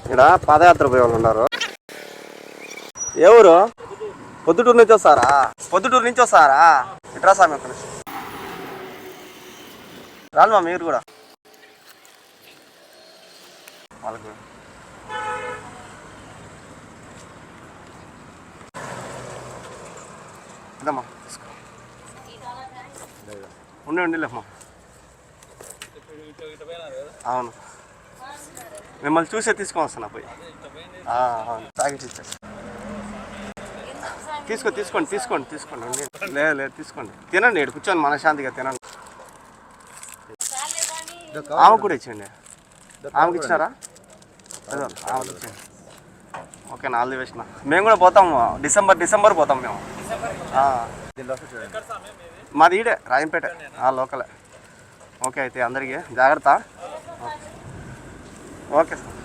ఇక్కడ పాదయాత్ర పోయే వాళ్ళు ఉన్నారు. ఎవరు పొద్దుటూరు నుంచి వస్తారా? పొద్దుటూరు నుంచి వస్తారా? ఇట్రా స్వామి ఒక్క నిమిషం రాను మా మీరు కూడా వాళ్ళకు ఇదమ్మా తీసుకో. ఉండలేమ్మా. అవును మిమ్మల్ని చూసే తీసుకొని వస్తున్నా పోయి. అవును తాగేసి ఇచ్చేసి తీసుకోండి. లేదు తీసుకోండి, తినండి. ఇక్కడ కూర్చొని మనశాంతిగా తినండి. ఆమెకు కూడా ఇచ్చేయండి. ఆమెకి ఇచ్చినారా? అదే ఆమెకి ఇచ్చేయండి. Okay all the best. మేము కూడా పోతాము డిసెంబర్ పోతాం మేము. మాది ఈడే రాయంపేట లోకలే. ఓకే అయితే అందరికీ జాగ్రత్త. Okay sir.